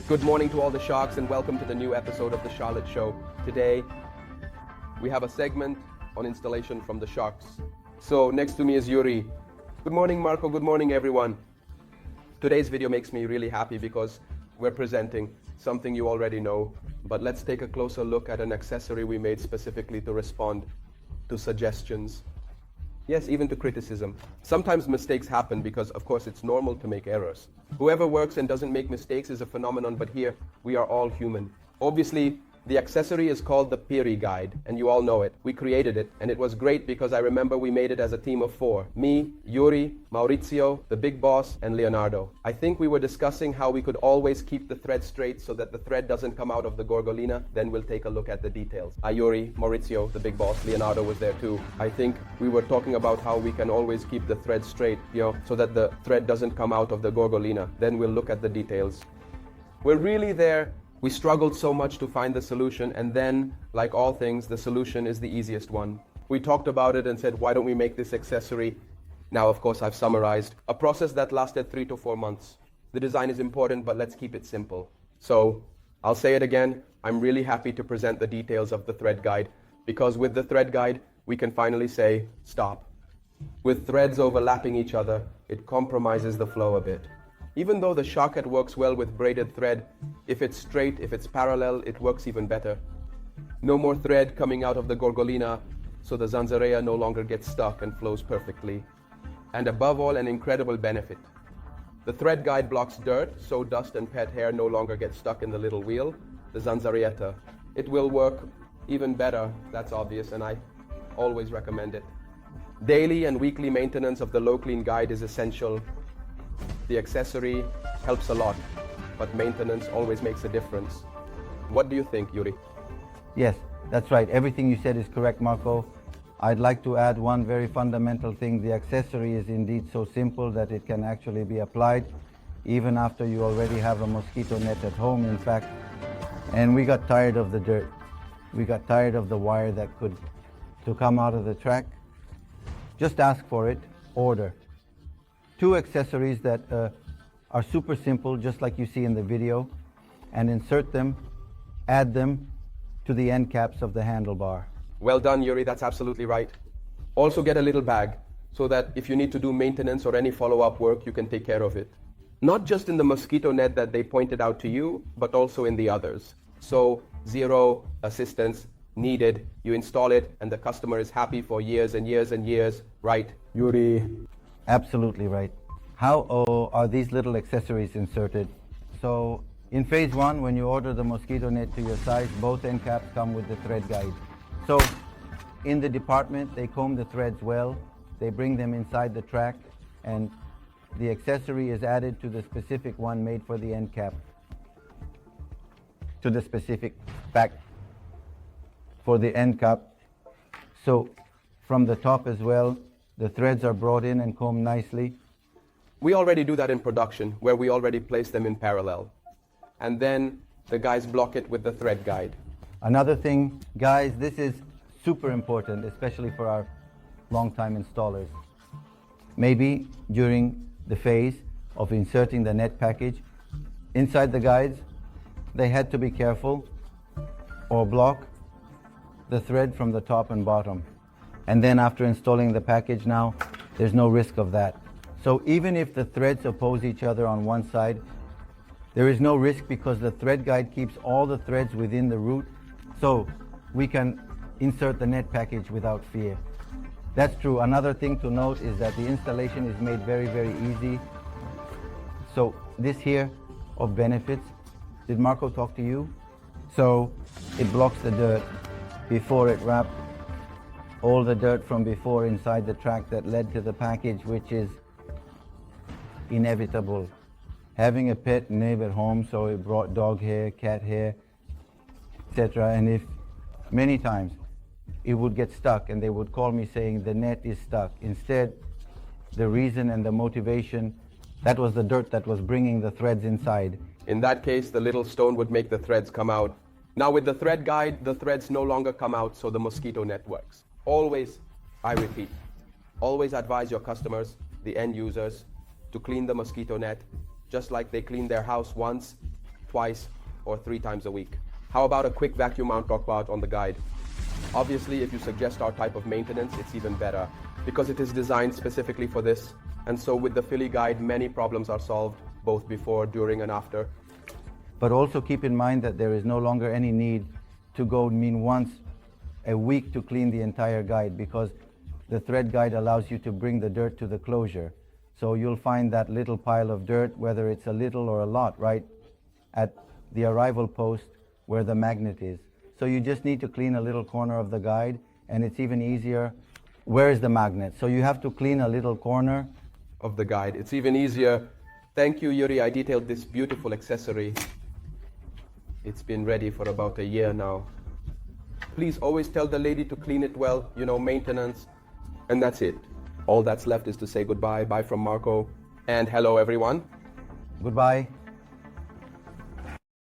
Good morning to all the sharks and welcome to the new episode of the Charlotte Show. Today, we have a segment on installation from the sharks. So next to me is Yuri. Good morning, Marco. Good morning, everyone. Today's video makes me really happy because we're presenting something you already know, but let's take a closer look at an accessory we made specifically to respond to suggestions. Yes, even to criticism. Sometimes mistakes happen because, of course, it's normal to make errors. Whoever works and doesn't make mistakes is a phenomenon, but here, we are all human. Obviously, the accessory is called the Piri guide, and you all know it. We created it, and it was great because I remember we made it as a team of 4. Me, Yuri, Maurizio, the big boss, and Leonardo. I think we were discussing how we could always keep the thread straight so that the thread doesn't come out of the gorgolina. Then we'll take a look at the details. Yuri, Maurizio, the big boss, Leonardo was there too. I think we were talking about how we can always keep the thread straight, so that the thread doesn't come out of the gorgolina. Then we'll look at the details. We're really there. We struggled so much to find the solution, and then, like all things, the solution is the easiest one. We talked about it and said, why don't we make this accessory? Now, of course, I've summarized. A process that lasted 3 to 4 months. The design is important, but let's keep it simple. So, I'll say it again, I'm really happy to present the details of the thread guide, because with the thread guide, we can finally say, stop. With threads overlapping each other, it compromises the flow a bit. Even though the SharkNet works well with braided thread, if it's straight, if it's parallel, it works even better. No more thread coming out of the gorgolina, so the zanzarea no longer gets stuck and flows perfectly. And above all, an incredible benefit. The thread guide blocks dirt, so dust and pet hair no longer get stuck in the little wheel, the zanzarietta. It will work even better, that's obvious, and I always recommend it. Daily and weekly maintenance of the low clean guide is essential. The accessory helps a lot, but maintenance always makes a difference. What do you think, Yuri? Yes, that's right. Everything you said is correct, Marco. I'd like to add one very fundamental thing. The accessory is indeed so simple that it can actually be applied even after you already have a mosquito net at home, in fact. And we got tired of the dirt. We got tired of the wire that could come out of the track. Just ask for it, order. 2 accessories that are super simple, just like you see in the video, and insert them, add them to the end caps of the handlebar. Well done, Yuri, that's absolutely right. Also get a little bag, so that if you need to do maintenance or any follow-up work, you can take care of it. Not just in the mosquito net that they pointed out to you, but also in the others. So, 0 assistance needed. You install it, and the customer is happy for years and years and years, right, Yuri? Absolutely right. How are these little accessories inserted? So in phase 1, when you order the mosquito net to your size, both end caps come with the thread guide. So in the department, they comb the threads well, they bring them inside the track, and the accessory is added to the specific one made for the end cap, to the specific back for the end cap. So from the top as well, the threads are brought in and combed nicely. We already do that in production, where we already place them in parallel. And then the guys block it with the thread guide. Another thing, guys, this is super important, especially for our long-time installers. Maybe during the phase of inserting the net package, inside the guides, they had to be careful or block the thread from the top and bottom. And then after installing the package now, there's no risk of that. So even if the threads oppose each other on one side, there is no risk because the thread guide keeps all the threads within the root, so we can insert the net package without fear. That's true. Another thing to note is that the installation is made very, very easy. So this here of benefits, did Marco talk to you? So it blocks the dirt before it wrapped all the dirt from before inside the track that led to the package, which is inevitable. Having a pet neighbor home, so it brought dog hair, cat hair, etc. And if many times it would get stuck and they would call me saying the net is stuck. Instead, the reason and the motivation, that was the dirt that was bringing the threads inside. In that case, the little stone would make the threads come out. Now with the thread guide, the threads no longer come out, so the mosquito net works. Always, I repeat, always advise your customers, the end users, to clean the mosquito net, just like they clean their house once, twice or 3 times a week. How about a quick vacuum mount talk about on the guide? Obviously, if you suggest our type of maintenance, it's even better because it is designed specifically for this. And so with the Philly guide, many problems are solved both before, during, and after. But also keep in mind that there is no longer any need to go once a week to clean the entire guide, because the thread guide allows you to bring the dirt to the closure. So you'll find that little pile of dirt, whether it's a little or a lot, right at the arrival post where the magnet is. So you just need to clean a little corner of the guide, and it's even easier. Where is the magnet? So you have to clean a little corner of the guide. It's even easier. Thank you, Yuri. I detailed this beautiful accessory. It's been ready for about a year now. Please always tell the lady to clean it well, maintenance. And that's it. All that's left is to say goodbye. Bye from Marco. And hello, everyone. Goodbye.